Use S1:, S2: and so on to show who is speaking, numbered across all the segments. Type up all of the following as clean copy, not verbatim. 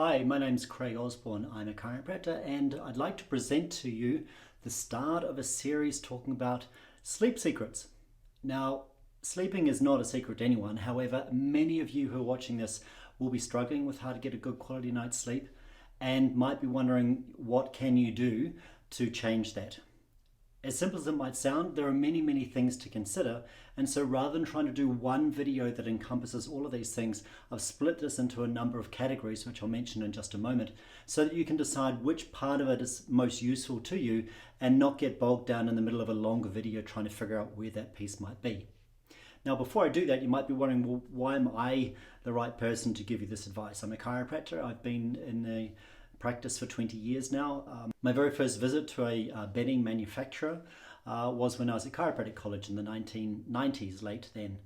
S1: Hi, my name's Craig Osborne. I'm a chiropractor and I'd like to present to you the start of a series talking about sleep secrets. Now, sleeping is not a secret to anyone. However, many of you who are watching this will be struggling with how to get a good quality night's sleep and might be wondering what can you do to change that. As simple as it might sound, there are many things to consider, and so rather than trying to do one video that encompasses all of these things, I've split this into a number of categories, which I'll mention in just a moment, so that you can decide which part of it is most useful to you and not get bogged down in the middle of a longer video trying to figure out where that piece might be. Now, before I do that, you might be wondering, well, why am I the right person to give you this advice? I'm a chiropractor. I've been in the practice for 20 years now. My very first visit to a bedding manufacturer was when I was at chiropractic college in the 1990s, late then.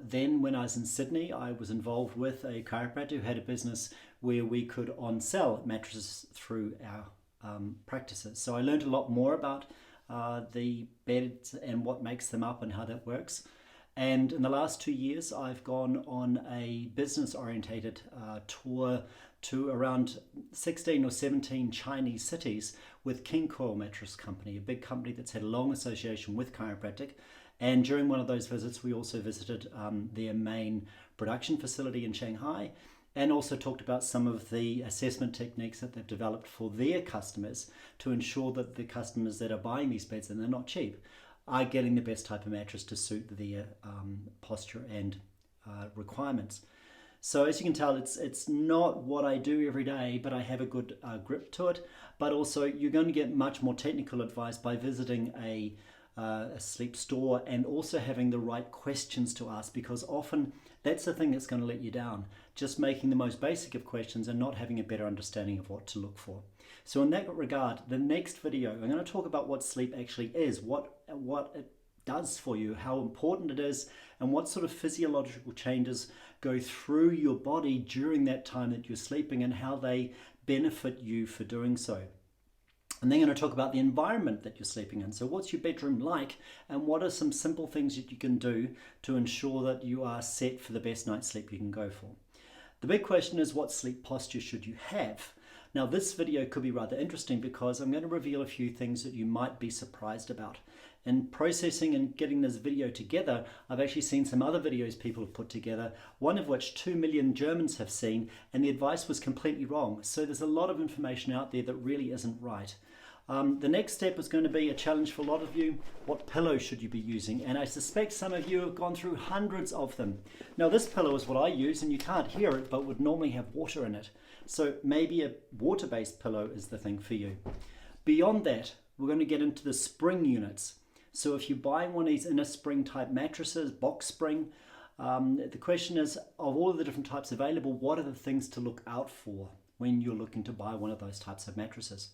S1: Then when I was in Sydney, I was involved with a chiropractor who had a business where we could on-sell mattresses through our practices. So I learned a lot more about the beds and what makes them up and how that works. And in the last 2 years, I've gone on a business-orientated tour to around 16 or 17 Chinese cities with King Coil Mattress Company, a big company that's had a long association with chiropractic. And during one of those visits, we also visited their main production facility in Shanghai and also talked about some of the assessment techniques that they've developed for their customers to ensure that the customers that are buying these beds, and they're not cheap, are getting the best type of mattress to suit their posture and requirements. So as you can tell, it's not what I do every day, but I have a good grip to it. But also you're going to get much more technical advice by visiting a sleep store and also having the right questions to ask, because often that's the thing that's going to let you down. Just making the most basic of questions and not having a better understanding of what to look for. So in that regard, the next video, I'm going to talk about what sleep actually is, what it does for you, how important it is, and what sort of physiological changes go through your body during that time that you're sleeping and how they benefit you for doing so. And then I'm going to talk about the environment that you're sleeping in. So what's your bedroom like, and what are some simple things that you can do to ensure that you are set for the best night's sleep you can go for. The big question is, what sleep posture should you have? Now, this video could be rather interesting because I'm going to reveal a few things that you might be surprised about. In processing and getting this video together, I've actually seen some other videos people have put together, one of which 2 million Germans have seen, and the advice was completely wrong. So there's a lot of information out there that really isn't right. The next step is going to be a challenge for a lot of you. What pillow should you be using? And I suspect some of you have gone through hundreds of them. Now, this pillow is what I use, and you can't hear it, but would normally have water in it. So maybe a water-based pillow is the thing for you. Beyond that, we're going to get into the spring units. So if you're buying one of these inner spring type mattresses, box spring, the question is, of all of the different types available, what are the things to look out for when you're looking to buy one of those types of mattresses?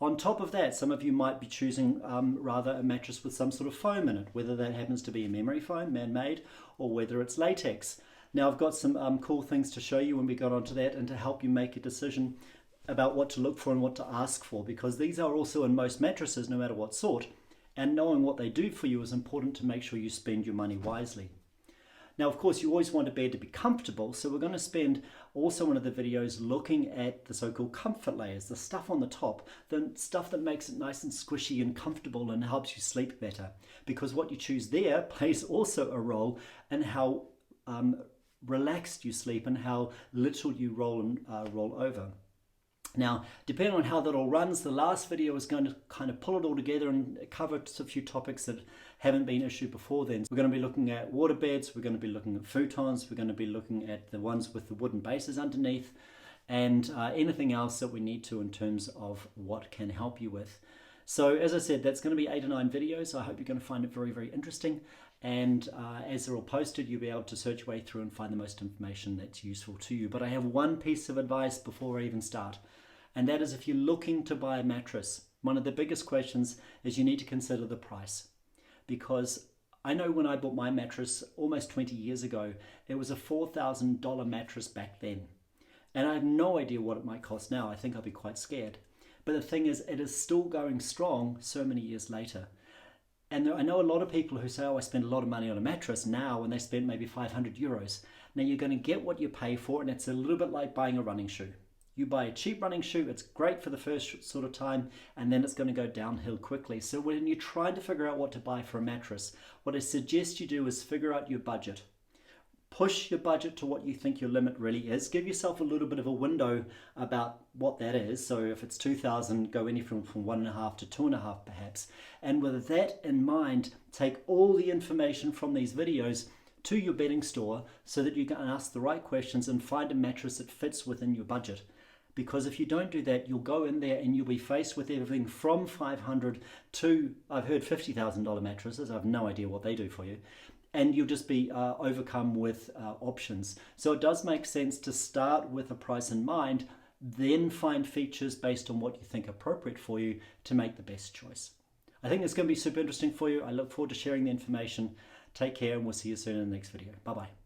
S1: On top of that, some of you might be choosing rather a mattress with some sort of foam in it, whether that happens to be a memory foam, man-made, or whether it's latex. Now, I've got some cool things to show you when we got onto that and to help you make a decision about what to look for and what to ask for, because these are also in most mattresses, no matter what sort, and knowing what they do for you is important to make sure you spend your money wisely. Now, of course, you always want a bed to be comfortable, so we're going to spend also one of the videos looking at the so-called comfort layers, the stuff on the top, the stuff that makes it nice and squishy and comfortable and helps you sleep better, because what you choose there plays also a role in how relaxed you sleep and how little you roll over. Now, depending on how that all runs, the last video is going to kind of pull it all together and cover a few topics that haven't been issued before then. We're going to be looking at water beds, we're going to be looking at futons, we're going to be looking at the ones with the wooden bases underneath, and anything else that we need to in terms of what can help you with. So as I said, that's going to be 8 or 9 videos. I hope you're going to find it very interesting. And as they're all posted, you'll be able to search your way through and find the most information that's useful to you. But I have one piece of advice before I even start. And that is, if you're looking to buy a mattress, one of the biggest questions is you need to consider the price. Because I know when I bought my mattress almost 20 years ago, it was a $4,000 mattress back then. And I have no idea what it might cost now. I think I'll be quite scared. But the thing is, it is still going strong so many years later. And I know a lot of people who say, oh, I spend a lot of money on a mattress now, and they spent maybe 500 euros. Now you're going to get what you pay for, and it's a little bit like buying a running shoe. You buy a cheap running shoe, it's great for the first sort of time, and then it's going to go downhill quickly. So when you're trying to figure out what to buy for a mattress, what I suggest you do is figure out your budget. Push your budget to what you think your limit really is. Give yourself a little bit of a window about what that is. So if it's 2,000, go anything from 1.5 to 2.5 perhaps. And with that in mind, take all the information from these videos to your bedding store so that you can ask the right questions and find a mattress that fits within your budget. Because if you don't do that, you'll go in there and you'll be faced with everything from 500 to, I've heard $50,000 mattresses. I have no idea what they do for you. And you'll just be overcome with options. So it does make sense to start with a price in mind, then find features based on what you think appropriate for you to make the best choice. I think it's going to be super interesting for you. I look forward to sharing the information. Take care, and we'll see you soon in the next video. Bye-bye.